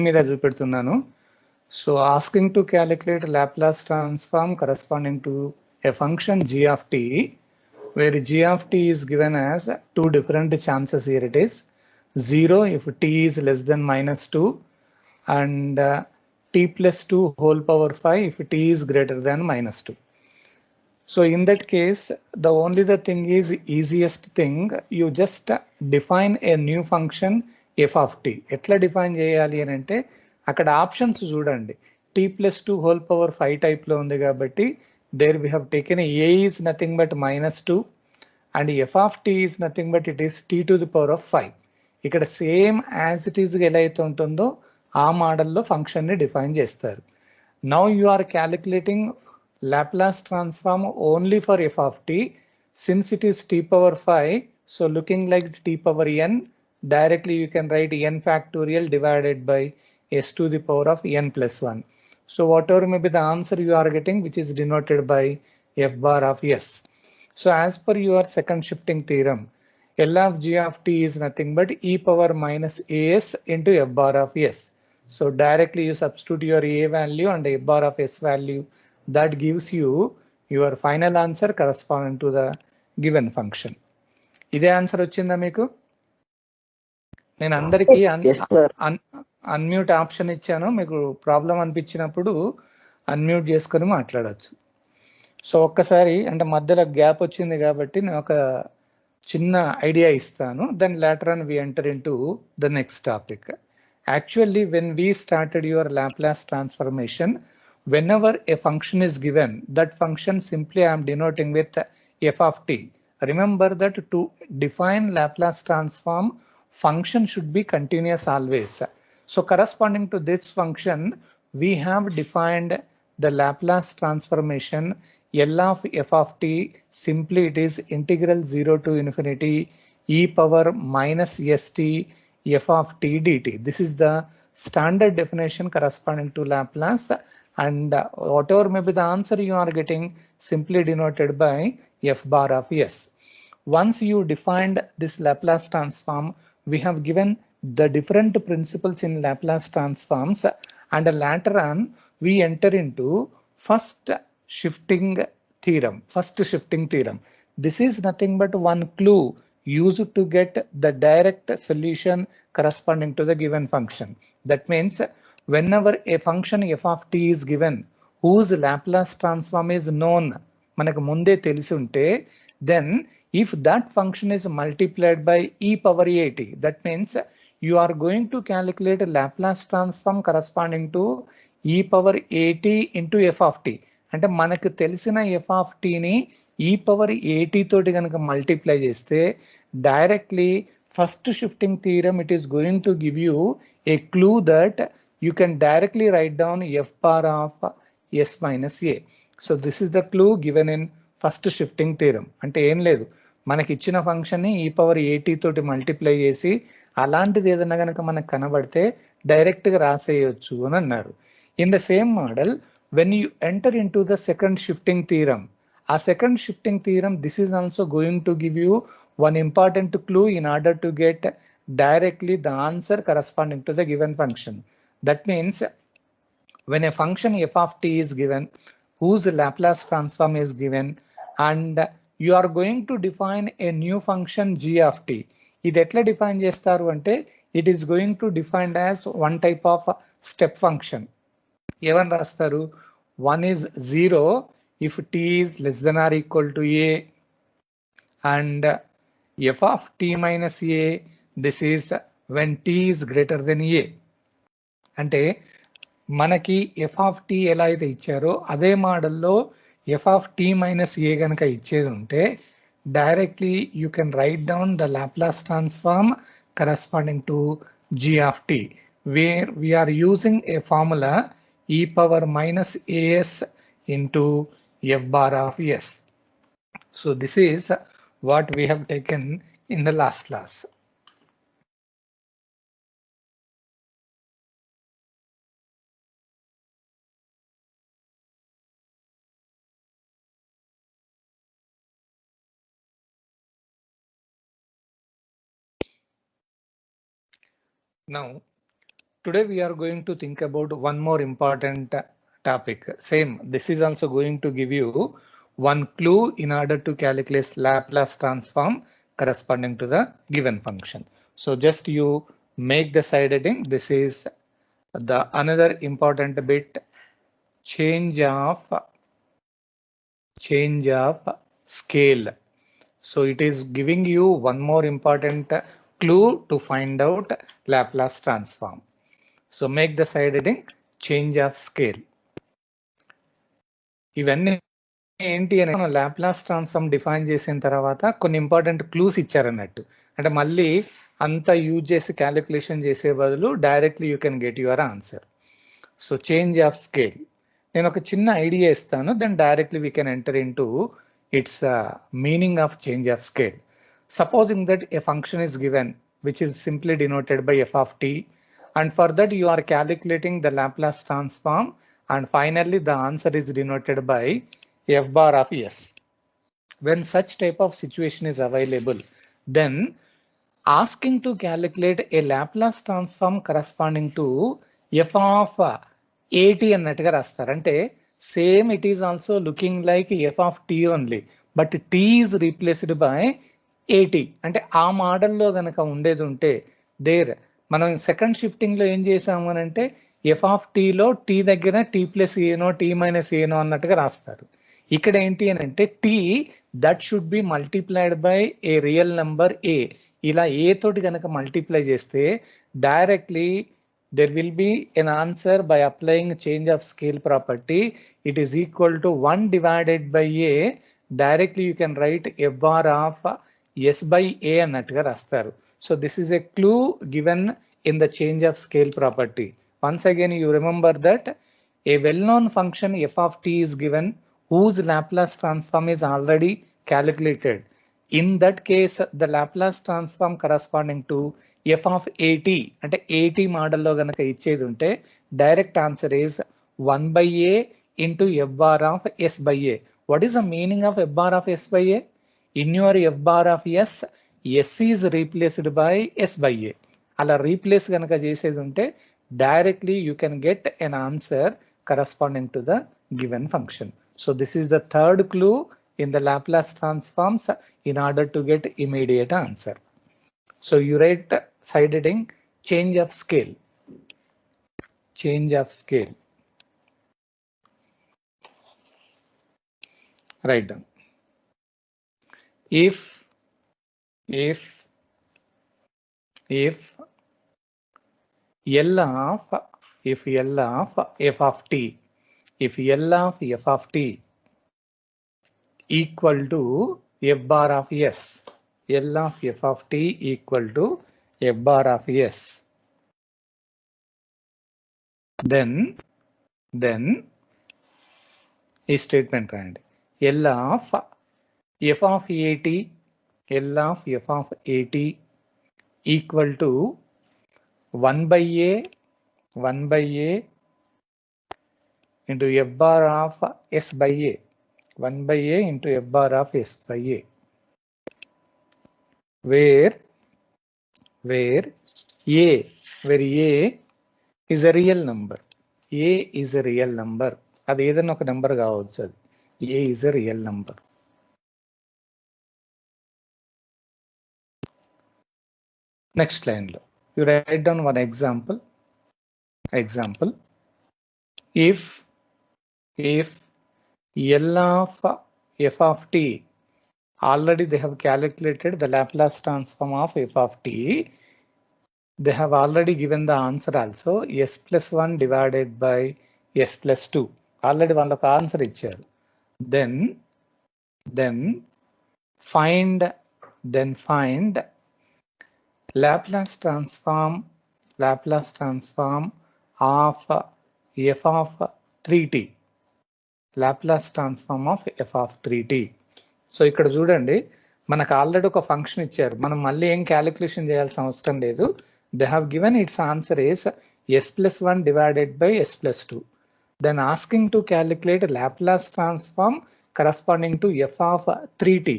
మీద చూపెడుతున్నాను. So asking to calculate Laplace transform corresponding to a function g of t, where g of t is given as two different chances. Here it is 0 if t is less than -2 and t plus 2 whole power 5 if t is greater than -2. So in that case, the thing is easiest thing, you just define a new function f of t. ఎట్లా define చేయాలి అని అంటే అక్కడ options చూడండి. t plus 2 whole power 5 type లో ఉంది కాబట్టి there we have taken a is nothing but -2 and f of t is nothing but it is t to the power of 5. ఇక్కడ సేమ్ యాజ్ ఇట్ ఈస్ ఎలా అయితే ఉంటుందో ఆ మోడల్లో function ని డిఫైన్ చేస్తారు. Now you are calculating Laplace transform only for f of t, since it is t power 5, so looking like t power n, directly you can write n factorial divided by s to the power of n plus 1. So whatever may be the answer you are getting, which is denoted by f bar of s. So as per your second shifting theorem, L of g of t is nothing but e power minus as into f bar of s. So directly you substitute your a value and f bar of s value. That gives you your final answer corresponding to the given function. ఇదే answer వచ్చిందా మీకు? నేను అందరికీ unmute option ఇచ్చాను. మీకు problem అనిపించినప్పుడు unmute చేసుకొని మాట్లాడచ్చు. సో ఒక్కసారి అంటే మధ్యలో గ్యాప్ వచ్చింది కాబట్టి నేను ఒక చిన్న ఐడియా ఇస్తాను. Then later on we enter into the next topic. Actually, when we started your Laplace transformation, whenever a function is given, that function simply I am denoting with f of t. Remember that to define Laplace transform, function should be continuous always. So corresponding to this function, we have defined the Laplace transformation L of f of t. Simply it is integral 0 to infinity e power minus st f of t dt. This is the standard definition corresponding to Laplace. And whatever may be the answer you are getting, simply denoted by f bar of s. Once you defined this Laplace transform, we have given the different principles in Laplace transforms, and later on we enter into first shifting theorem. This is nothing but one clue used to get the direct solution corresponding to the given function. That means whenever a function f of t is given whose Laplace transform is known, మనకు ముందే తెలిసి ఉంటే, then if that function is multiplied by e power at, that means you are going to calculate a Laplace transform corresponding to e power at into f of t. అంటే మనకు తెలిసిన f of t ని e power at తోటి కనుక multiply చేస్తే directly first shifting theorem it is going to give you a clue that you can directly write down f bar of s minus a. So this is the clue given in first shifting theorem. అంటే ఏం లేదు, మనకి ఇచ్చిన function ని e power at తోటి multiply చేసి అలాంటిది ఏదైనా కనుక మనకు కనబడితే డైరెక్ట్ గా రాసేయొచ్చు అని అన్నారు. In the same model, when you enter into the second shifting theorem, a second shifting theorem, this is also going to give you one important clue in order to get directly the answer corresponding to the given function. That means when a function f of t is given whose Laplace transform is given and you are going to define a new function g of t, ఇది ఎట్లా define చేస్తారు అంటే it is going to defined as one type of step function. ఏమని రాస్తారు? One is 0 if t is less than or equal to a, and f of t minus a, this is when t is greater than a. అంటే మనకి F of tea ఎలా అయితే ఇచ్చారో అదే మోడల్లో F of tea minus ఏ కనుక ఇచ్చేది ఉంటే directly you can write down the Laplace transform corresponding to g of t, where we are using a formula e power minus as into f bar of s. So this is what we have taken in the last class. Now Today we are going to think about one more important topic. Same, this is also going to give you one clue in order to calculate Laplace transform corresponding to the given function. So just you make the side heading. This is the another important bit, change of scale. So it is giving you one more important clue to find out Laplace transform. So make the side heading change of scale. ఇవన్నీ ఏంటి అని మనం Laplace transform define చేసిన తర్వాత కొన్ని important clues ఇచ్చారన్నట్టు. అంటే మళ్ళీ అంతా యూజ్ చేసి క్యాలిక్యులేషన్ చేసే బదులు directly you can get your answer. So change of scale, నేను ఒక చిన్న ఐడియా ఇస్తాను, then directly we can enter in to its meaning of change of scale. Supposing that a function is given which is simply denoted by f of t, and for that you are calculating the Laplace transform, and finally the answer is denoted by f bar of s. When such type of situation is available, then asking to calculate a Laplace transform corresponding to f of at అన్నట్టుగా రాస్తారు. అంటే same it is also looking like f of t only, but t is replaced by at. అంటే ఆ మోడల్లో గనక ఉండేది ఉంటే there మనం సెకండ్ షిఫ్టింగ్ లో ఏం చేసాము అని అంటే ఎఫ్ ఆఫ్ టీలో టీ దగ్గర టీ ప్లస్ ఏనో టీ మైనస్ ఏనో అన్నట్టుగా రాస్తారు. ఇక్కడ ఏంటి అని అంటే t that should be multiplied by a real number a. ఇలా ఏ తోటి కనుక మల్టిప్లై చేస్తే directly there will be an answer by applying change of scale property. It is equal to 1 divided by a. Directly you can write f bar of s by a అన్నట్టుగా రాస్తారు. So this is a clue given in the change of scale property. Once again you remember that a well-known function f of t is given whose Laplace transform is already calculated. In that case the Laplace transform corresponding to f of at అంటే at మోడల్లో గనక ఇచ్చేది ఉంటే direct answer is 1 by a into f bar of s by a. What is the meaning of f bar of s by a? In your f bar of s, s is replaced by s by a. అలా replace గనక చేసేది ఉంటే directly you can get an answer corresponding to the given function. So this is the third clue in the Laplace transforms in order to get immediate answer. So you write side heading change of scale. Change of scale. Write down. If L of f of t, if L of f of t equal to f bar of s, L of f of t equal to f bar of s, then ఈ statement రాయండి. L of f of at, L of f of at equal to 1 by a into f bar of s by a, 1 by a into f bar of s by a, where a is a real number. A is a real number. అది ఏదైనా ఒక number కావచ్చు, అది a is a real number. Next line లో you write down one example. If L of f of t, already they have calculated the Laplace transform of f of t. They have already given the answer also, s plus 1 divided by s plus 2. Already వాళ్ళకు answer ఇచ్చారు. Then find Laplace transform of f of 3t. Laplace transform of f of 3t. So ఇక్కడ చూడండి, మనకు already ఒక function ఇచ్చారు, మనం మళ్ళీ ఏం క్యాలిక్యులేషన్ చేయాల్సిన అవసరం లేదు. They have given its answer is s plus 1 divided by s plus 2. Then asking to calculate Laplace transform corresponding to f of 3t.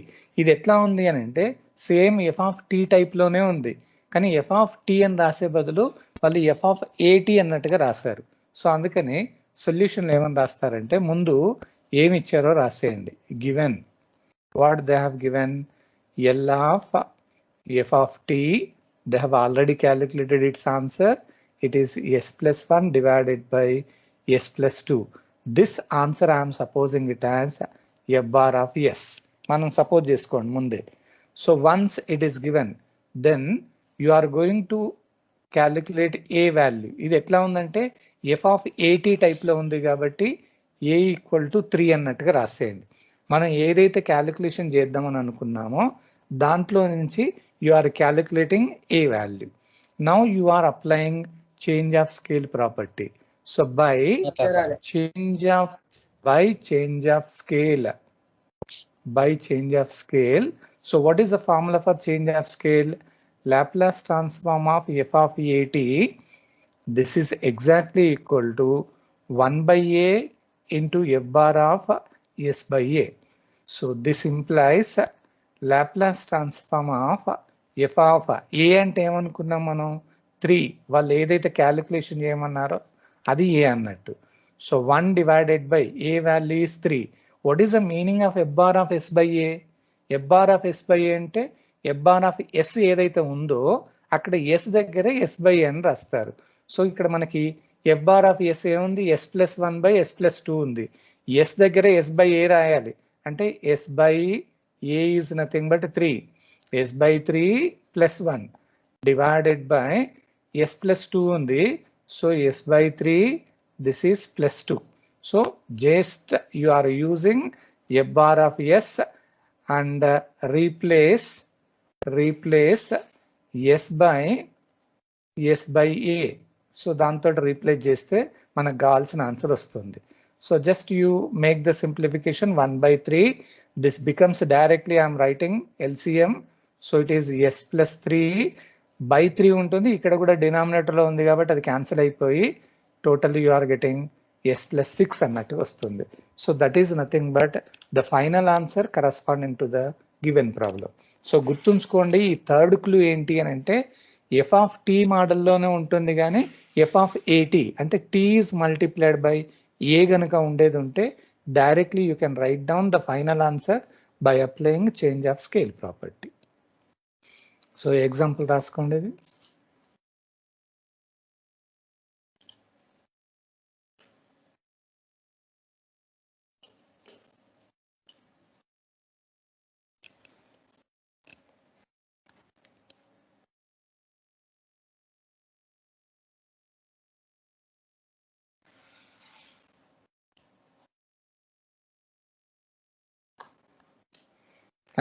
ఇది ఎట్లా ఉంది అని అంటే same f of t type లోనే ఉంది, కానీ ఎఫ్ ఆఫ్ టీ అని రాసే బదులు వాళ్ళు ఎఫ్ ఆఫ్ ఏటీ అన్నట్టుగా రాశారు. సో అందుకని సొల్యూషన్ ఏమని రాస్తారంటే ముందు ఏమి ఇచ్చారో రాసేయండి. Given what they have given L of F of t, they have already calculated its answer. It is s plus 1 divided by s plus 2. This answer I am supposing it as f bar of s. మనం suppose చేసుకోండి ముందే. So once it is given then you are going to calculate a value. ఇది ఎట్లా ఉందంటే F of ఏటీ టైప్లో ఉంది కాబట్టి ఏ ఈక్వల్ టు 3 అన్నట్టుగా రాసేయండి. మనం ఏదైతే క్యాలిక్యులేషన్ చేద్దామని అనుకున్నామో దాంట్లో నుంచి you are calculating a value. Now you are applying change of scale property. So by change of scale. So what is the formula for change of scale? Laplace transform of f of at. This is exactly equal to 1 by a into f bar of s by a. So this implies Laplace transform of f of a అంటే ఏమనుకున్నాం మనం 3, వాళ్ళు ఏదైతే calculation చేయమన్నారో అది ఏ అన్నట్టు. So 1 divided by a value is 3. What is the meaning of f bar of s by a? f bar of s by a అంటే f bar of s ఏదైతే ఉందో అక్కడ s దగ్గర s by a అని రాస్తారు. So ఇక్కడ మనకి f bar of s ఏముంది, s plus 1 by s plus 2 ఉంది. s దగ్గర s by a రాయాలి అంటే s by a is nothing but 3. s by 3 plus 1 divided by s plus 2 ఉంది. So s by 3, this is plus 2. So just you are using f bar of s and replace s by a. So దాంతో replace చేస్తే మనకు కావాల్సిన answer వస్తుంది. So just you make the simplification 1 by 3. This becomes directly I am writing LCM. So it is s plus 3 by 3 ఉంటుంది. ఇక్కడ కూడా denominator లో ఉంది కాబట్టి అది క్యాన్సిల్ అయిపోయి total you are getting s plus 6 అన్నట్టు వస్తుంది. So that is nothing but the final answer corresponding to the given problem. So గుర్తుంచుకోండి ఈ థర్డ్ క్లూ ఏంటి అని అంటే ఎఫ్ ఆఫ్ టీ మోడల్లోనే ఉంటుంది కానీ ఎఫ్ ఆఫ్ ఏటీ అంటే t is multiplied by a గనుక ఉండేది ఉంటే directly you can write down the final answer by applying change of scale property. So example రాసుకోండి. ఇది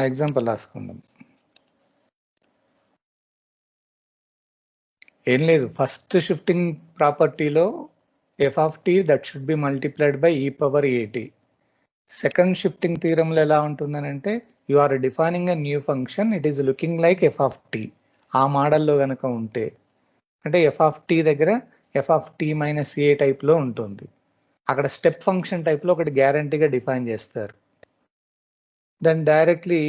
ఎగ్జాంపుల్ రాసుకుందాం. ఏం లేదు, ఫస్ట్ షిఫ్టింగ్ ప్రాపర్టీలో f of t that should be multiplied by e power a t. Second shifting థియరంలో ఎలా ఉంటుందని అంటే you are defining a new function, it is looking like f of t. ఆ మోడల్లో కనుక ఉంటే అంటే ఎఫ్ ఆఫ్ టీ దగ్గర ఎఫ్ ఆఫ్ టీ మైనస్ ఏ టైప్లో ఉంటుంది. అక్కడ స్టెప్ ఫంక్షన్ టైప్లో ఒకటి గ్యారంటీగా డిఫైన్ చేస్తారు. Then directly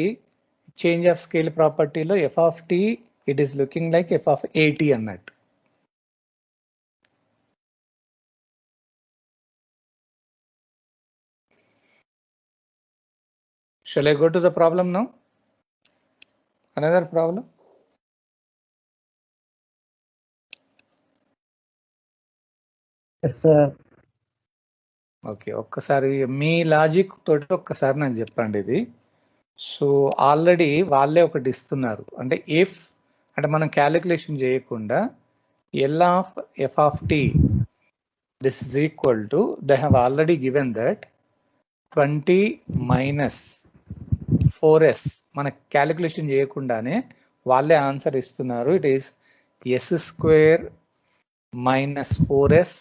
change of scale ప్రాపర్టీలో f of t it is looking like f of ఏటీ అన్నట్టు. Shall I go to the problem now? Another problem? Yes, sir. Okay, ఒక్కసారి మీ లాజిక్ తోటి ఒక్కసారి నాకు చెప్పండి ఇది. సో ఆల్రెడీ వాళ్ళే ఒకటి ఇస్తున్నారు అంటే ఇఫ్ అంటే మనం క్యాలిక్యులేషన్ చేయకుండా L of F of T this is equal to they have already given that 20 minus 4s. మన క్యాలిక్యులేషన్ చేయకుండానే వాళ్ళే ఆన్సర్ ఇస్తున్నారు. It is S square minus 4s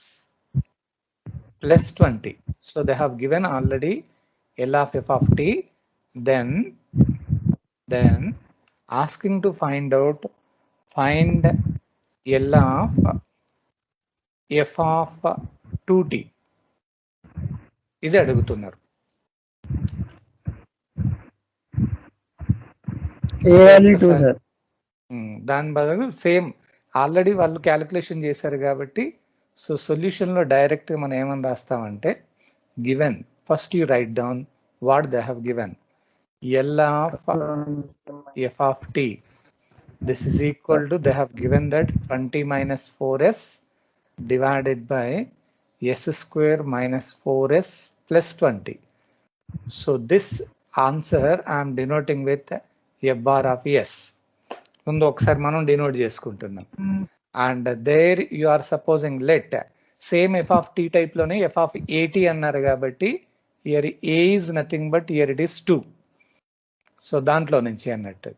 plus 20. So they have given already L of f of t. Then asking to find L of f of 2t. ఇది అడుగుతున్నారు. A value 2 sir. దాని బదులు same already వాళ్ళు calculation చేశారు కాబట్టి so సొల్యూషన్లో direct మనం ఏమని రాస్తామంటే given first you write down what they have given L of f of t. This is equal to, they have given that 20 minus 4s divided by s square minus 4s plus 20. So this answer I am denoting with f bar of s. ముందు ఒకసారి మనం denote చేసుకుంటున్నాం. And there you are supposing let same f of t type లోనే f of at అన్నారు కాబట్టి here a is nothing but here it is 2. So దాంట్లో నుంచి అన్నట్టు.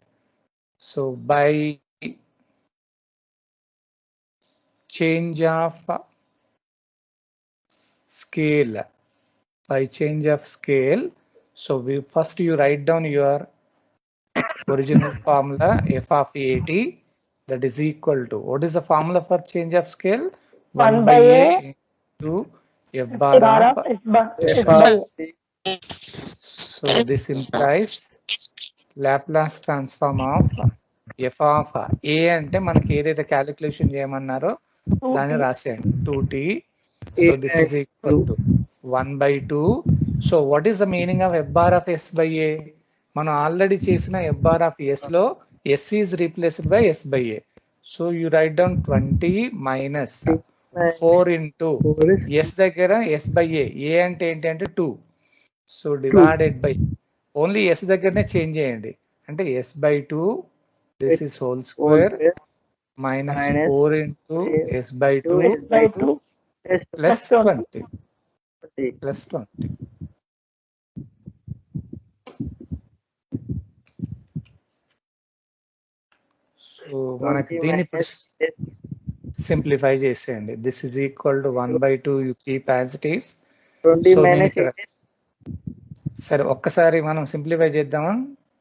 So by change of scale, so first you write down your original formula f of at, that is equal to, what is the formula for change of scale? 1 by a into f bar of s. So this implies Laplace transform of f of a అంటే మనకి ఏదైతే calculation చేయమన్నారో దాన్ని రాసేయండి 2t. So this is equal to 1 by 2. So what is the meaning of f bar of s by a? మనం already చేసిన f bar of s లో s is replaced by s by a. So you write down 20 minus 4 into s దగ్గర s by a అంటే ఏంటి అంటే 2. So divided by only s దగ్గరనే change చేయండి అంటే s by 2 this is whole square minus 4 into s by 2 plus 20 plus 20. So మనకి దీన్ని simplify చేసేయండి. This is equal to 1 by 2 you keep as it is. So సరే ఒక్కసారి మనం simplify చేద్దామా.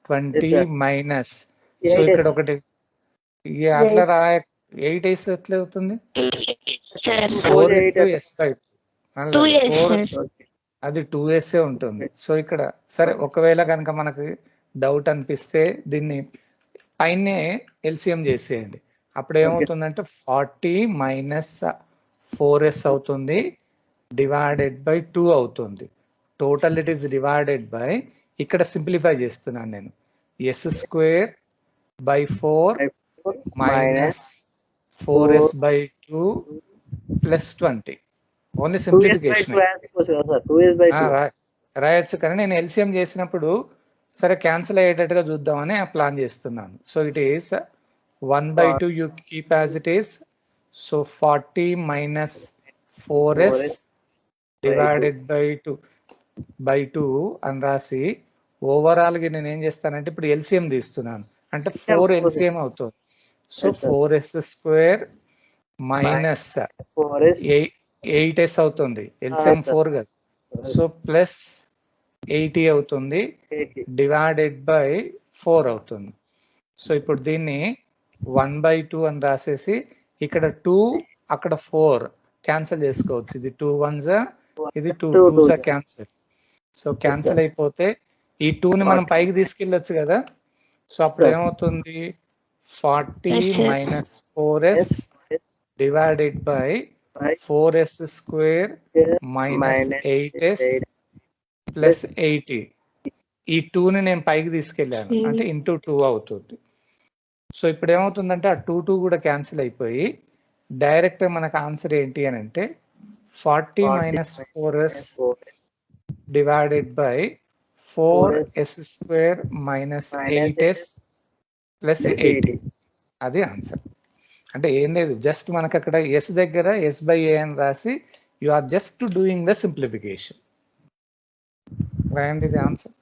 20 మైనస్, సో ఇక్కడ ఒకటి అట్లా 8 వేస్తే ఎట్లా అవుతుంది 4 into s by 2 అది 2s ఉంటుంది. సో ఇక్కడ సరే ఒకవేళ కనుక మనకి డౌట్ అనిపిస్తే దీన్ని పైనే ఎల్సిఎం చేసేయండి. అప్పుడు ఏమవుతుందంటే 40 minus 4s అవుతుంది డివైడెడ్ బై 2 అవుతుంది. Total it is divided by, ఇక్కడ సింప్లిఫై చేస్తున్నాను నేను, s square by 4 minus 4s by 2 plus 20. Only simplification రాయొచ్చు, కానీ నేను ఎల్సిఎం చేసినప్పుడు సరే క్యాన్సిల్ అయ్యేటట్టుగా చూద్దామని ప్లాన్ చేస్తున్నాను. So it is 1 by 2 you keep as it is. So 40 minus 4s divided by 2 అని రాసి ఓవరాల్ గా నేను ఏం చేస్తానంటే ఇప్పుడు ఎల్సిఎం తీస్తున్నాను అంటే 4 ఎల్సిఎం అవుతుంది. So 4s square minus 8s అవుతుంది, ఎల్సిఎం 4 కదా. సో ప్లస్ 80 అవుతుంది డివైడెడ్ బై 4 అవుతుంది. సో ఇప్పుడు దీన్ని 1 by 2 అని రాసేసి ఇక్కడ 2 అక్కడ 4 క్యాన్సిల్ చేసుకోవచ్చు. ఇది 2 1s, ఇది 2 2s క్యాన్సిల్. సో క్యాన్సిల్ అయిపోతే ఈ 2ని మనం పైకి తీసుకెళ్ళొచ్చు కదా. సో అప్పుడు ఏమవుతుంది 40 minus 4s divided by 4s square minus 8s plus 80. ఈ 2ని నేను పైకి తీసుకెళ్ళాను అంటే ఇంటూ 2 అవుతుంది. సో ఇప్పుడు ఏమవుతుందంటే ఆ 2 కూడా క్యాన్సిల్ అయిపోయి డైరెక్ట్ మనకు ఆన్సర్ ఏంటి అని అంటే 40 minus 4s divided by 4s square minus 8s plus 80. అది ఆన్సర్. అంటే ఏం లేదు, జస్ట్ మనకు అక్కడ s దగ్గర s by a అని రాసి you are just doing the simplification. రాయండి ఇది ఆన్సర్.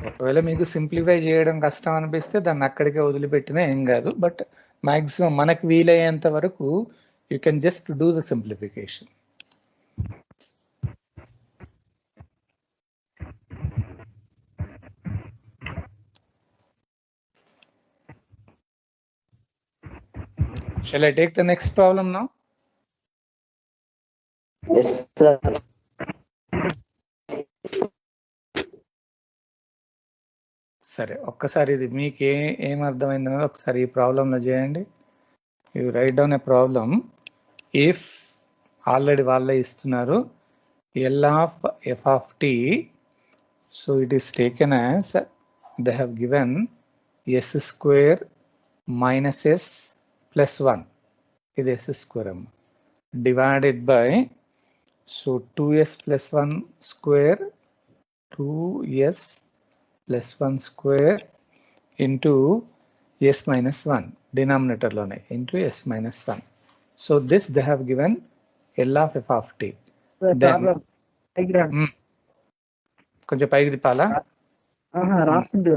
ఒకవేళ మీకు సింప్లిఫై చేయడం కష్టం అనిపిస్తే దాన్ని అక్కడికే వదిలిపెట్టినా ఏం కాదు. బట్ మాక్సిమం మనకు వీలయ్యేంత వరకు you can just do the simplification. Shall I take the next problem now? Yes, sir. సరే, ఒక్కసారి ఇది మీకు ఏం అర్థమైందో ఒకసారి ఈ ప్రాబ్లంలో చేయండి. You write down A problem. If already వాళ్ళే ఇస్తున్నారు L of f of t, so it is taken as they have given s square minus s plus 1, ఇది s square divided by, so 2s plus 1 square, 2s plus 1 square into s minus 1 denominator lone into s minus 1. So this they have given L of f of t. Then కొంచెం పైకి తిప్పాలా? రాస్తుంది.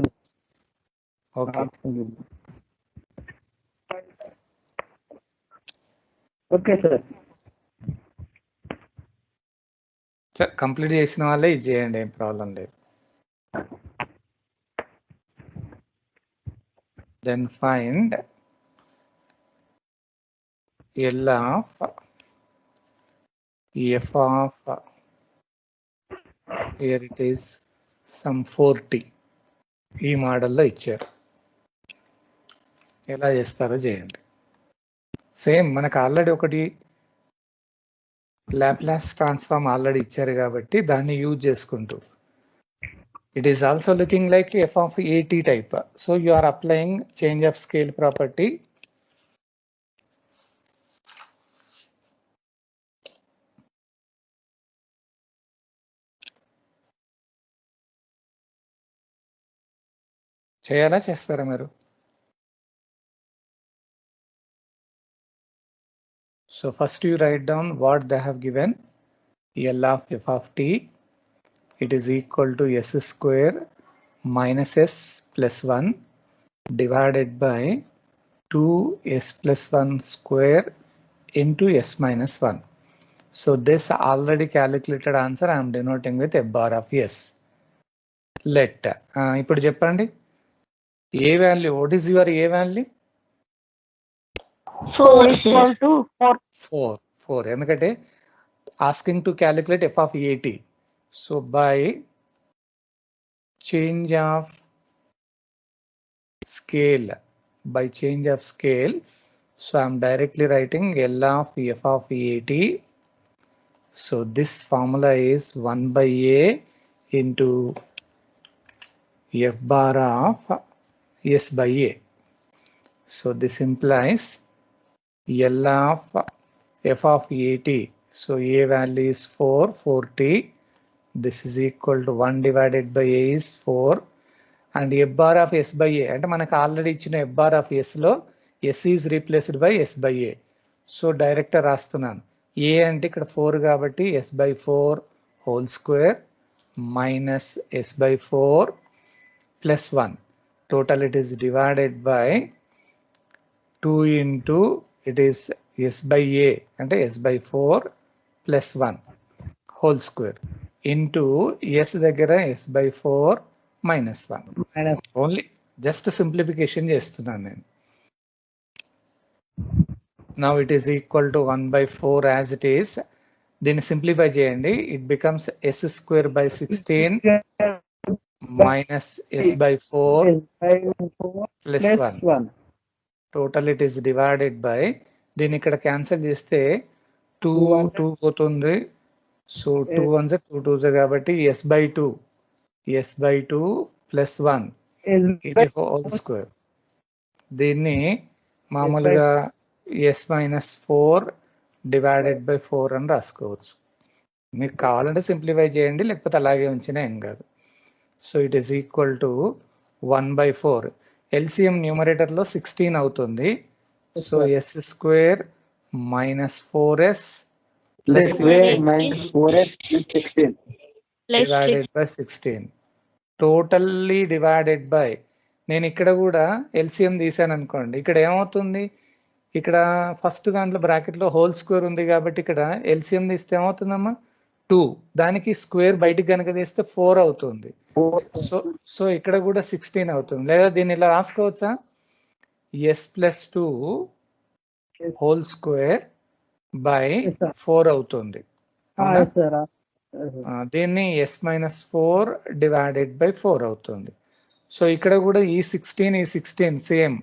Okay, okay sir. Complete చేసిన వాళ్ళే ఇది చేయండి, ఏం problem లేదు. Then find L of f of, here it is some 4t, ఈ మోడల్లో ఇచ్చారు. ఎలా చేస్తారో చేయండి. సేమ్ మనకు ఆల్రెడీ ఒకటి లాప్లాస్ ట్రాన్స్ఫార్మ్ ఆల్రెడీ ఇచ్చారు కాబట్టి దాన్ని యూజ్ చేసుకుంటూ, it is also looking like f of at type, so you are applying change of scale property. చేయాలా, చేస్తారా మీరు? So first you write down what they have given. L of f of t, it is equal to s square minus s plus 1 divided by 2s plus 1 square into s minus 1. So this already calculated answer I am denoting with a bar of s. Let ఇప్పుడు చెప్పండి, a value, what is your a value? 4. ఎందుకంటే asking to calculate f of at. So by change of scale, so I am directly writing L of f of at. So this formula is 1 by a into f bar of s by a. So this implies L of f of at, so a value is 4t. This is equal to 1 divided by a is 4, and f bar of s by a అంటే మనకు already ఇచ్చిన f bar of s లో s is replaced by s by a. So direct రాస్తున్నాను, a అంటే ఇక్కడ 4 కాబట్టి s by 4 whole square minus s by 4 plus 1. Total it is divided by 2 into, it is s by a అంటే s by 4 plus 1 whole square into s దగ్గర s by 4 minus 1. Only just simplification చేస్తున్నాను నేను. Now it is equal to 1 by 4 as it is. దీన్ని simplify చేయండి, it becomes s square by 16 minus s by 4 plus 1. Total it is divided by, దీన్ని ఇక్కడ cancel చేస్తే 2 పోతుంది, so 2 1s 2 2s కాబట్టి s by 2 plus 1 ఇది whole square. దీన్ని మామూలుగా s minus 4 డివైడెడ్ బై 4 అని రాసుకోవచ్చు. మీకు కావాలంటే సింప్లిఫై చేయండి, లేకపోతే అలాగే ఉంచినా ఏం కాదు. So it is equal to 1 by 4. LCM numerator లో 16 అవుతుంది. So s square minus 4s plus 16 divided by 16 totally divided by, నేను ఇక్కడ కూడా ఎల్సిఎం తీసాను అనుకోండి, ఇక్కడ ఏమవుతుంది, ఇక్కడ ఫస్ట్ దాంట్లో బ్రాకెట్ లో హోల్ స్క్వేర్ ఉంది కాబట్టి ఇక్కడ ఎల్సిఎం తీస్తే ఏమవుతుందమ్మా 2. దానికి స్క్వేర్ బయటికి కనుక తీస్తే 4 అవుతుంది. సో ఇక్కడ కూడా 16 అవుతుంది. లేదా దీన్ని ఇలా రాసుకోవచ్చా, s+2 హోల్ స్క్వేర్ బై 4 అవుతుంది. దీన్ని s-4 డివైడెడ్ బై 4 అవుతుంది. సో ఇక్కడ కూడా ఈ 16 సేమ్.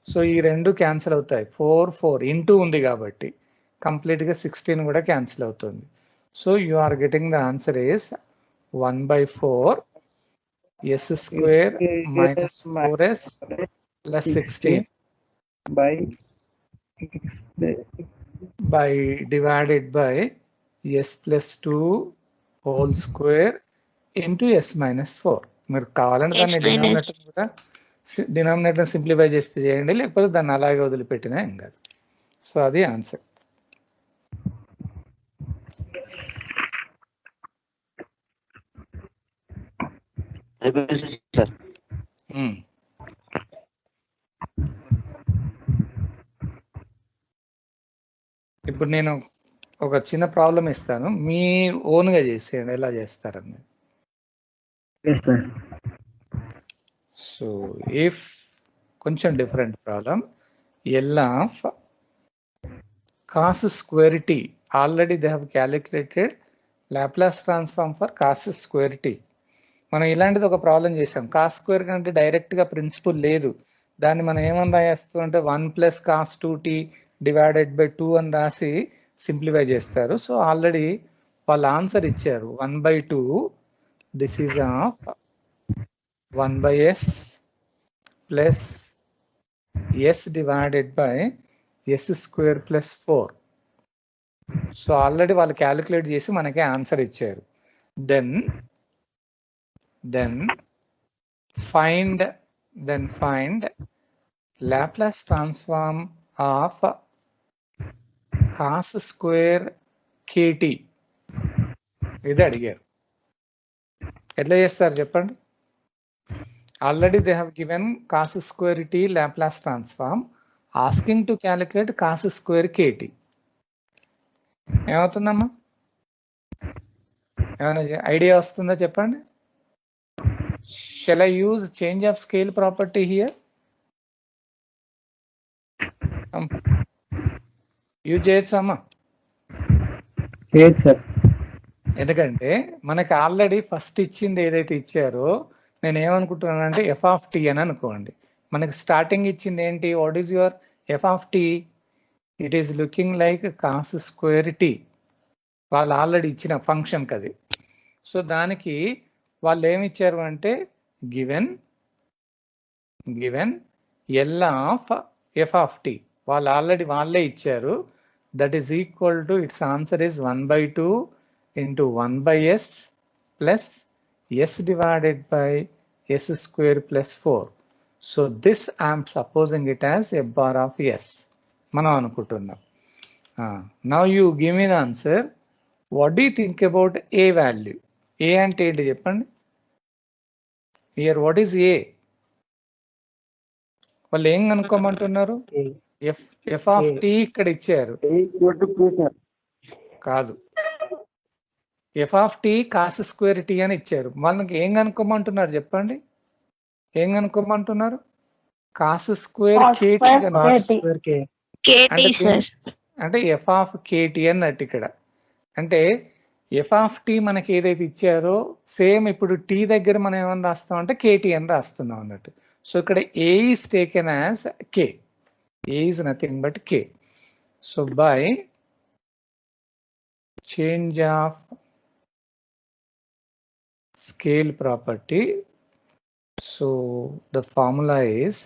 సో ఈ రెండు క్యాన్సిల్ అవుతాయి. 4 ఇంటూ ఉంది కాబట్టి కంప్లీట్ గా 16 కూడా క్యాన్సిల్ అవుతుంది. So you are getting the answer is 1/4 s² minus 4s plus 16 by divided by s+2 whole square into s-4. మీరు కావాలంటే దాన్ని డినామినేటర్ కూడా డినామినేటర్ సింప్లిఫై చేస్తే చేయండి, లేకపోతే దాన్ని అలాగే వదిలిపెట్టినా ఏం కాదు. సో అది ఆన్సర్. ఇప్పుడు నేను ఒక చిన్న ప్రాబ్లం ఇస్తాను, మీ ఓన్ గా చేసేయండి ఎలా చేస్తారని. సో ఇఫ్ కొంచెం different problem, L of cos square t, already they have calculated Laplace transform for cos square t. మనం ఇలాంటిది ఒక ప్రాబ్లం చేసాం. కాస్ స్క్వేర్ కంటే డైరెక్ట్ గా ప్రిన్సిపల్ లేదు, దాన్ని మనం ఏమని రాయేస్తాం అంటే 1 + cos 2t డివైడెడ్ బై 2 అని రాసి సింప్లిఫై చేస్తారు. సో ఆల్రెడీ వాళ్ళు ఆన్సర్ ఇచ్చారు 1/2. This is of 1/s plus s divided by s² + 4. So already వాళ్ళు క్యాలిక్యులేట్ చేసి మనకి ఆన్సర్ ఇచ్చారు. then find Laplace transform of cos square kt. ఇది అడిగారు, ఎట్లా చేస్తారు చెప్పండి. Already they have given cos square t Laplace transform, asking to calculate cos square kt. ఏమవుతుందమ్మా, ఏమైనా ఐడియా వస్తుందా చెప్పండి. Shall I use change of scale property here? Use చేయొచ్చమ్మా. ఎందుకంటే మనకి ఆల్రెడీ ఫస్ట్ ఇచ్చింది ఏదైతే ఇచ్చారో, నేను ఏమనుకుంటున్నానంటే f(t) అని అనుకోండి. మనకి స్టార్టింగ్ ఇచ్చింది ఏంటి, what is your f(t)? It is looking like cos square t. వాళ్ళు ఆల్రెడీ ఇచ్చిన ఫంక్షన్ కది. సో దానికి వాళ్ళు ఏమి ఇచ్చారు అంటే గివెన్ ఎల్ ఆఫ్ f(t). వాళ్ళు ఆల్రెడీ వాళ్ళే ఇచ్చారు. That is equal to, it's answer is 1/2 into 1/s plus s divided by s² plus 4. So this I am supposing it as f bar of s. మనం అనుకుంటున్నాం. Now you give me the answer. What do you think about a value? a అంటే ఏంటి చెప్పండి. Here what is a? వాళ్ళు ఏం కనుక్కోమంటున్నారు, f(t) ఇక్కడ ఇచ్చారు కాదు, f(t) cos square t అని ఇచ్చారు. వాళ్ళకి ఏం కనుక్కోమంటున్నారు చెప్పండి, ఏం కనుక్కోమంటున్నారు, cos square kt అంటే f(kt) అన్నట్టు ఇక్కడ. అంటే f(t) మనకి ఏదైతే ఇచ్చారో సేమ్ ఇప్పుడు t దగ్గర మనం ఏమని రాస్తాం అంటే kt అని రాస్తున్నాం అన్నట్టు. సో ఇక్కడ a is taken as k. a is nothing but k. So by change of scale property, so the formula is,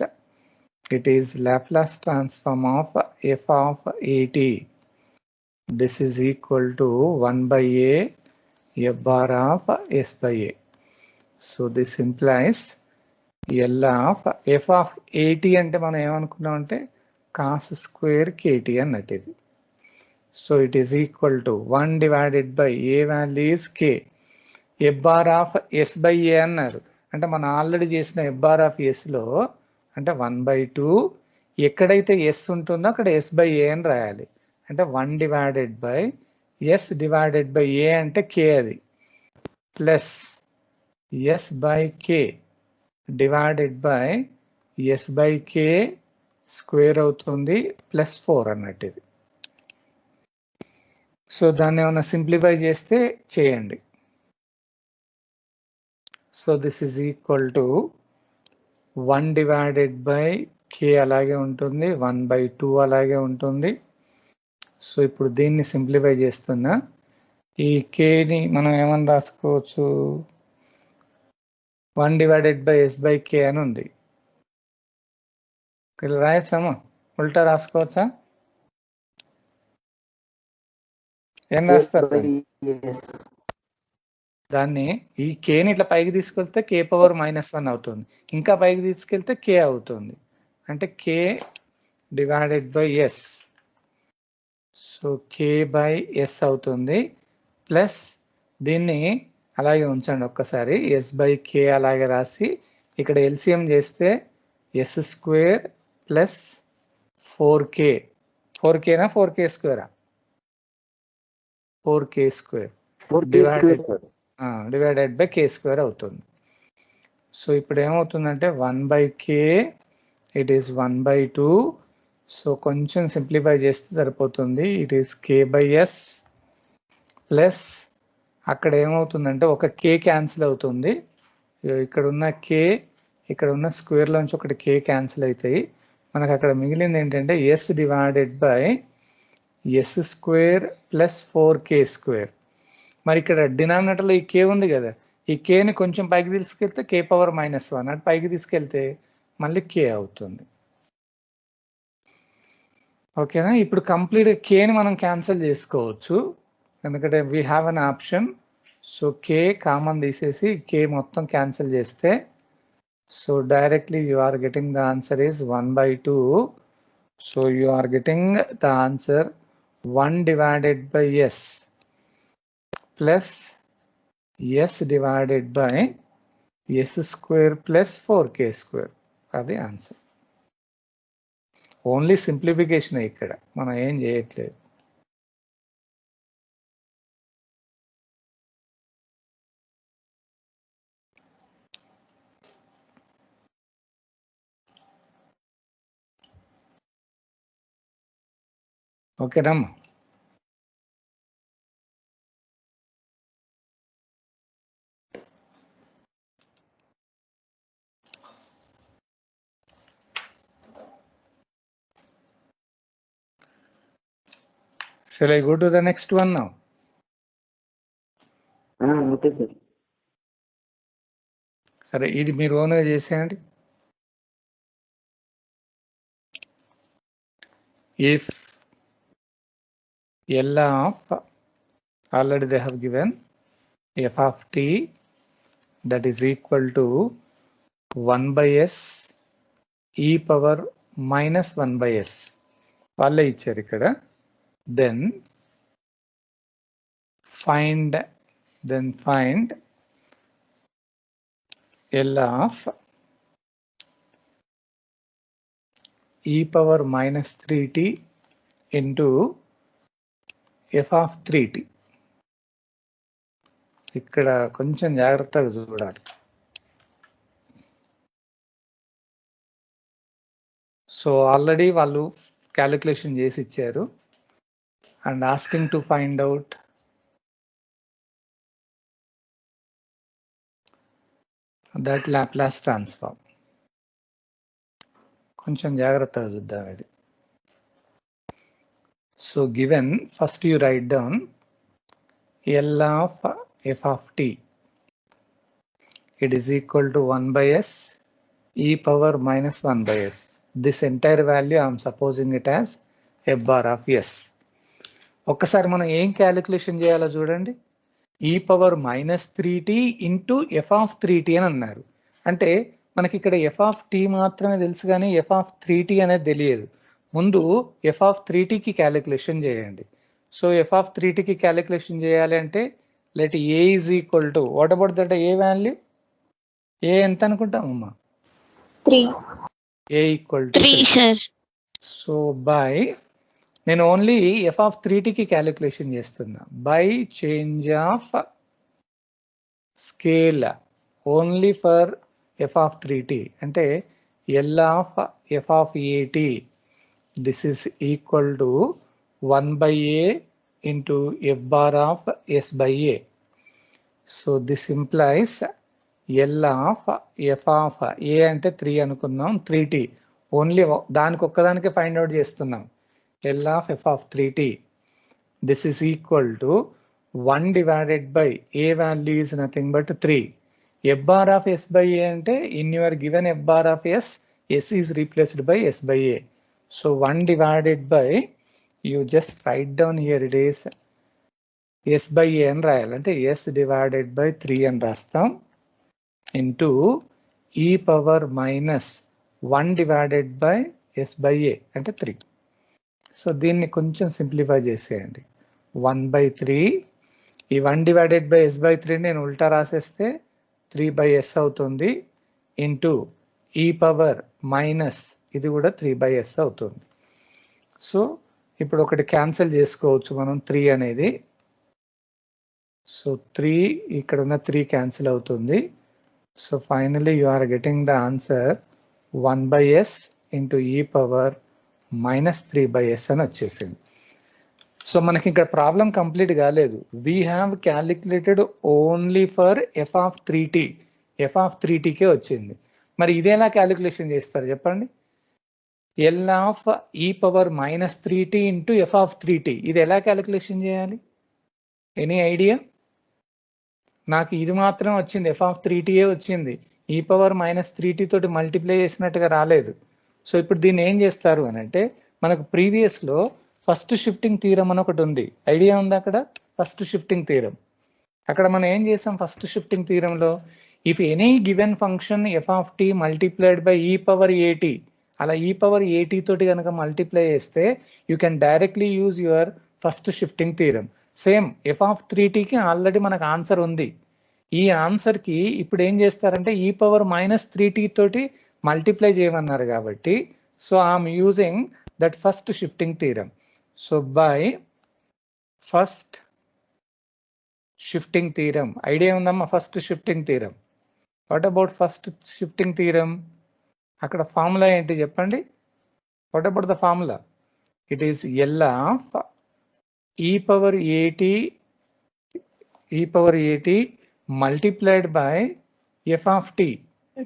it is Laplace transform of f(at). This is equal to 1/a f bar of s by a. So this implies L of f(at) అంటే మనం ఏమనుకున్నాం అంటే cos square kt అన్నట్టు ఇది. So it is equal to 1 divided by a value is k, f bar of s by a అన్నారు. అంటే మనం already చేసిన f bar of s లో అంటే 1/2 ఎక్కడైతే ఎస్ ఉంటుందో అక్కడ ఎస్ బై ఏ అని రాయాలి. అంటే 1 divided by s divided by a అంటే కే, అది plus s by k divided by s by K square అవుతుంది ప్లస్ 4 అన్నట్టు ఇది. సో దాన్ని ఏమైనా సింప్లిఫై చేస్తే చేయండి. So this is equal to 1 divided by k అలాగే ఉంటుంది, 1/2 అలాగే ఉంటుంది. సో ఇప్పుడు దీన్ని సింప్లిఫై చేస్తున్నా. ఈ కేని మనం ఏమని రాసుకోవచ్చు, 1 డివైడెడ్ బై ఎస్ బై కే అని ఉంది. ఇలా రాయొచ్చామా, ఉల్టా రాసుకోవచ్చా? ఏం రాస్తారు దాన్ని? ఈ కేని ఇట్లా పైకి తీసుకెళ్తే కే పవర్ -1 అవుతుంది, ఇంకా పైకి తీసుకెళ్తే కే అవుతుంది. అంటే k divided by s, so k by s అవుతుంది. ప్లస్ దీన్ని అలాగే ఉంచండి ఒక్కసారి, ఎస్ బై కే అలాగే రాసి ఇక్కడ ఎల్సిఎం చేస్తే ఎస్ స్క్వేర్ ప్లస్ 4k, 4kనా 4k స్క్వేరా? 4k square divided by K square అవుతుంది. సో ఇప్పుడు ఏమవుతుందంటే 1/k ఇట్ ఈస్ 1/2. సో కొంచెం సింప్లిఫై చేస్తే సరిపోతుంది. It is K by yes plus అక్కడ ఏమవుతుందంటే ఒక కే క్యాన్సిల్ అవుతుంది, ఇక్కడ ఉన్న కే ఇక్కడ ఉన్న స్క్వేర్ లోంచి ఒకటి కే క్యాన్సిల్ అవుతాయి. మనకు అక్కడ మిగిలింది ఏంటంటే S divided by yes square plus 4k square. మరి ఇక్కడ డినామినేటర్లో ఈ కే ఉంది కదా, ఈ కేని కొంచెం పైకి తీసుకెళ్తే కే పవర్ -1, అటు పైకి తీసుకెళ్తే మళ్ళీ కే అవుతుంది. ఓకేనా? ఇప్పుడు కంప్లీట్ కేని మనం క్యాన్సిల్ చేసుకోవచ్చు, ఎందుకంటే we have an option. So k common తీసేసి కే మొత్తం క్యాన్సిల్ చేస్తే, so directly you are getting the answer is 1/2. So you are getting the answer 1 divided by yes plus s divided by yes square plus 4k square. అది answer. Only simplification ఇక్కడ, మనం ఏం చేయట్లేదు. ఓకేనమ్మా? Shall I go to the next one now? Okay sir. సరే, ఇది మీరు ఓన్గా చేసేయండి. If L of, already they have given f of t that is equal to 1 by s e power -1 by s వాళ్ళే ఇచ్చారు ఇక్కడ. then find L of e power -3t into f of 3t. ఇక్కడ కొంచెం జాగ్రత్తగా చూడాలి. So already వాళ్ళు calculation చేసి ఇచ్చారు and asking to find out that Laplace transform. కొంచెం జాగ్రత్తగా చూద్దాం ఇది. So given, first you write down L of f of t, it is equal to 1 by s e power -1 by s. This entire value I am supposing it as f bar of s. ఒక్కసారి మనం ఏం calculation చేయాలో చూడండి. e power -3t into f of 3t అని అన్నారు. అంటే మనకి ఇక్కడ f of t మాత్రమే తెలుసు కానీ f of 3t అనేది తెలియదు. ముందు f of 3tకి క్యాలిక్యులేషన్ చేయండి. సో f of 3tకి క్యాలిక్యులేషన్ చేయాలి అంటే let a is equal to, what about that a value? a ఎంత అనుకుంటామమ్మా? 3. a ఈక్వల్ టు 3 sir. సో బై నేను only f of 3t calculation చేస్తున్నా. By change of scale only for f of 3t అంటే L of F of at, this is equal to 1/a into f bar of s by a. So this implies L of f of a అంటే 3 అనుకున్నాం, 3t only దానికి ఒక్కదానికి find out చేస్తున్నాం. L of f of 3t, this is equal to 1 divided by a value is nothing but 3. f bar of s by a అంటే in your given f bar of s is replaced by s by a. So 1 divided by, you just write down here, it is s by a అని రాయాలి. అంటే s divided by 3 అని రాస్తాం into e power minus 1 divided by s by a అంటే 3. So దీన్ని కొంచెం simplify చేసేయండి. 1/3, ఈ 1 divided by s by 3 నేను ఉల్టా రాసేస్తే 3/s అవుతుంది ఇంటూ ఈ పవర్ మైనస్ ఇది కూడా 3/s అవుతుంది. సో ఇప్పుడు ఒకటి క్యాన్సిల్ చేసుకోవచ్చు మనం 3 అనేది. సో 3 ఇక్కడ ఉన్న 3 క్యాన్సిల్ అవుతుంది. So finally you are getting the answer 1/s into e power minus 3/s అని వచ్చేసింది. సో మనకి ఇక్కడ ప్రాబ్లం కంప్లీట్ కాలేదు. We have calculated only for f of 3t, f of 3tకే వచ్చింది. మరి ఇదేలా క్యాలిక్యులేషన్ చేస్తారు చెప్పండి? L of e power minus 3t into f of 3t, ఇది ఎలా క్యాలిక్యులేషన్ చేయాలి? Any idea? నాకు ఇది మాత్రం వచ్చింది, ఎఫ్ ఆఫ్ 3tఏ వచ్చింది, ఈ పవర్ మైనస్ 3t తోటి మల్టిప్లై చేసినట్టుగా రాలేదు. సో ఇప్పుడు దీన్ని ఏం చేస్తారు అని అంటే, మనకు ప్రీవియస్లో ఫస్ట్ షిఫ్టింగ్ థీరం అని ఒకటి ఉంది, ఐడియా ఉంది అక్కడ? ఫస్ట్ షిఫ్టింగ్ థీరం, అక్కడ మనం ఏం చేసాం? ఫస్ట్ షిఫ్టింగ్ థీరంలో if any given function f of t multiplied by e power a t, అలా ఈ పవర్ ఏటీ తోటి కనుక మల్టిప్లై చేస్తే you can directly use your first shifting theorem. Same f of 3tకి ఆల్రెడీ మనకు ఆన్సర్ ఉంది. ఈ ఆన్సర్కి ఇప్పుడు ఏం చేస్తారంటే ఈ పవర్ మైనస్ 3t తోటి మల్టిప్లై చేయమన్నారు కాబట్టి, so I'm using that first shifting theorem. So by first shifting theorem, idea ఉందమ్మా? First shifting theorem. What about first shifting theorem? అక్కడ ఫార్ములా ఏంటి చెప్పండి? What about the formula? It is L of e power a t multiplied by f of t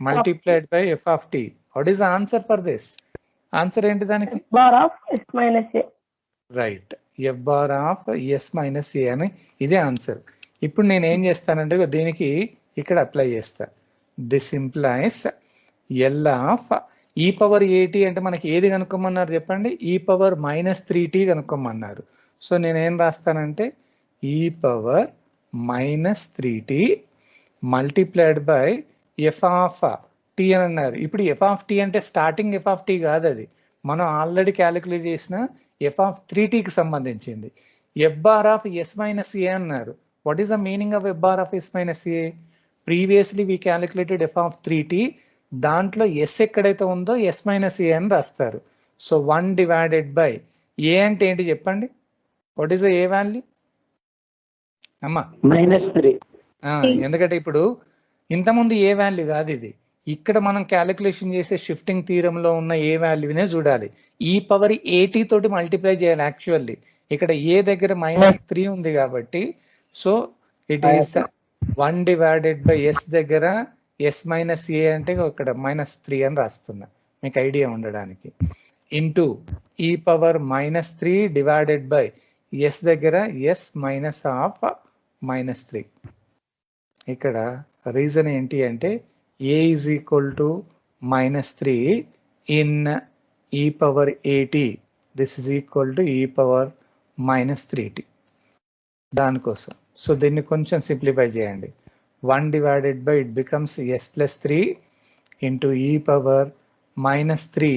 multiplied by f of t. What is the answer for this? Answer ఏంటి దానికి? f bar of s minus a. Right, f bar of s minus a అని ఇదే answer. ఇప్పుడు నేను ఏం చేస్తానంటే దీనికి ఇక్కడ అప్లై చేస్తా. This implies L of e power ఏటీ అంటే మనకి ఏది కనుక్కోమన్నారు చెప్పండి? ఈ పవర్ మైనస్ 3t కనుక్కోమన్నారు. సో నేనేం రాస్తానంటే e power minus 3t multiplied by f of t అని అన్నారు. ఇప్పుడు ఎఫ్ ఆఫ్ టీ అంటే స్టార్టింగ్ ఎఫ్ ఆఫ్ టీ కాదు, అది మనం ఆల్రెడీ క్యాలిక్యులేట్ చేసిన ఎఫ్ ఆఫ్ 3tకి సంబంధించింది. F bar of s minus a అన్నారు. What is the meaning of f bar of s minus a? Previously we calculated f of 3t, దాంట్లో yes ఎక్కడైతే ఉందో ఎస్ మైనస్ ఏ అని రాస్తారు. సో 1 డివైడెడ్ బై ఏ అంటే ఏంటి చెప్పండి? What is the A value అమ్మా? -3. ఎందుకంటే ఇప్పుడు ఇంతకుముందు ఏ వాల్యూ కాదు ఇది, ఇక్కడ మనం క్యాలిక్యులేషన్ చేసే షిఫ్టింగ్ థీరంలో ఉన్న ఏ వాల్యూనే చూడాలి. ఈ పవర్ ఏటీ తోటి మల్టిప్లై చేయాలి. యాక్చువల్లీ ఇక్కడ ఏ దగ్గర -3 ఉంది కాబట్టి, so it is 1 divided by s దగ్గర ఎస్ మైనస్ ఏ అంటే ఇక్కడ -3 అని రాస్తున్నా మీకు ఐడియా ఉండడానికి, into e power -3 divided by s దగ్గర ఎస్ మైనస్ ఆఫ్ -3. ఇక్కడ రీజన్ ఏంటి అంటే a is equal to -3 in e power at, this is equal to e power -3t, దానికోసం. సో దీన్ని కొంచెం సింప్లిఫై చేయండి. 1 divided by it becomes s plus 3 into e power -3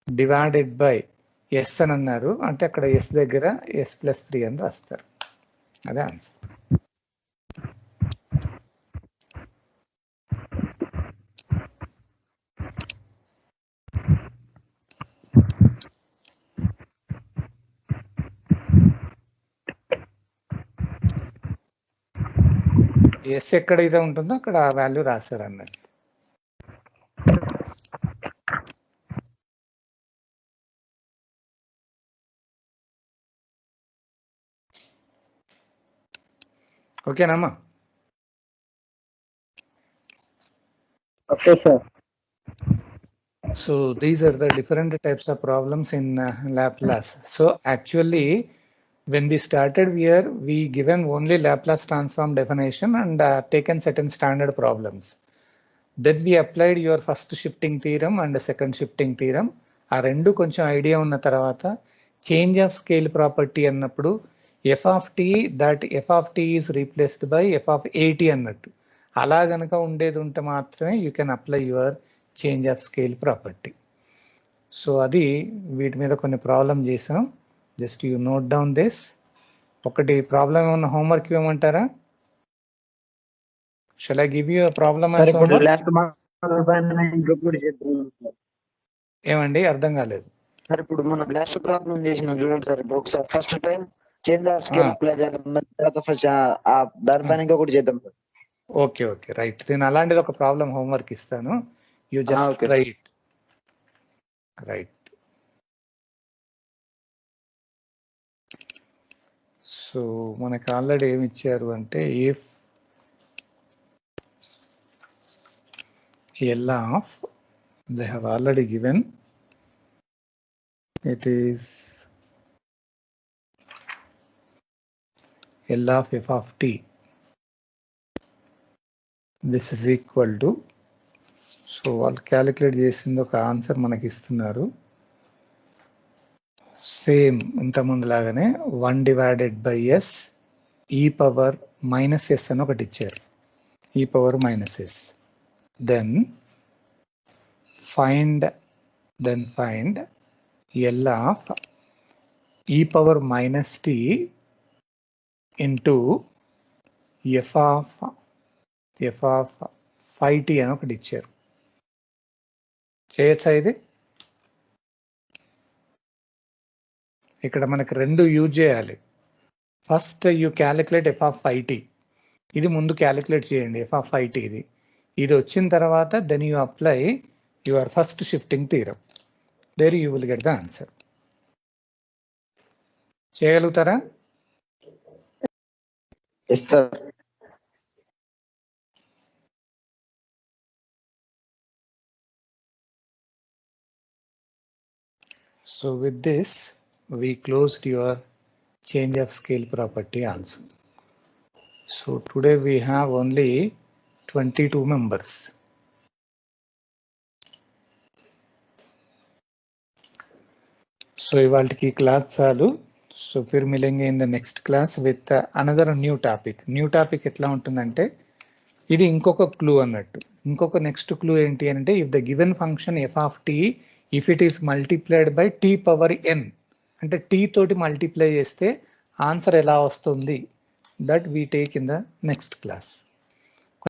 divided by s అని అన్నారు, అంటే అక్కడ ఎస్ దగ్గర ఎస్ ప్లస్ 3 అని రాస్తారు. అదే ఆన్సర్. ఎస్ ఎక్కడైతే ఉంటుందో అక్కడ ఆ వాల్యూ రాశారు అన్నట్టు. ఓకేనమ్మా? Okay, sir. So these are the different types of problems in Laplace. So actually, when we started here, we given only Laplace transform definition and taken certain standard problems. Then we applied your first shifting theorem and second shifting theorem. ఆ రెండు కొంచెం idea ఉన్న తర్వాత change of scale property అన్నప్పుడు f of t that f of t is replaced by f of ఏటీ అన్నట్టు. అలా గనక ఉండేది ఉంటే మాత్రమే you can apply your change of scale property. So అది వీటి మీద కొన్ని ప్రాబ్లం చేసాం. Just you note down this. ఒకటి ప్రాబ్లం ఏమన్నా హోంవర్క్ ఇవ్వమంటారా? Shall I give you problem as homework? ఏమండి అర్థం కాలేదు. సార్ ఇప్పుడు మనం లాస్ట్ ప్రాబ్లం చేసినాం చూడండి సార్. ఇప్పుడు ఒకసారి first time change of scale apply చేద్దాం, తర్వాత ఫస్ట్ దానిపైన ఇంకొకటి చేద్దాం సార్. Okay okay right. నేను అలాంటిది ఒక ప్రాబ్లం హోంవర్క్ ఇస్తాను. You just right right. So మనకి ఆల్రెడీ ఏమి ఇచ్చారు అంటే if L of, they have already given, it is L of f of t. This is equal to, so వాళ్ళు calculate చేసింది ఒక ఆన్సర్ మనకి ఇస్తున్నారు. సేమ్ ఇంతకుముందు లాగానే 1 divided by s e power minus s అని ఒకటి ఇచ్చారు. e power minus s. Then find L of e power minus t into f of phi t అని ఒకటి ఇచ్చారు. చేయొచ్చా ఇది? ఇక్కడ మనకి రెండు యూజ్ చేయాలి. First you calculate f of phi t. ఇది ముందు క్యాలిక్యులేట్ చేయండి f of phi t. ఇది వచ్చిన తర్వాత then you apply your first shifting theorem. There you will get the answer. చేయగలుగుతారా? Yes sir. So with this we closed your change of scale property also. So today we have only 22 members. So ఇవాల్టికి class చాలు. So ఫిర్ మిలేంగే in the next class with another new topic. New topic ఎట్లా ఉంటుందంటే ఇది ఇంకొక clue అన్నట్టు. ఇంకొక నెక్స్ట్ క్లూ ఏంటి అంటే if the given function f of t if it is multiplied by t power n, అంటే టీ తోటి మల్టిప్లై చేస్తే ఆన్సర్ ఎలా వస్తుంది, that we take in the next class.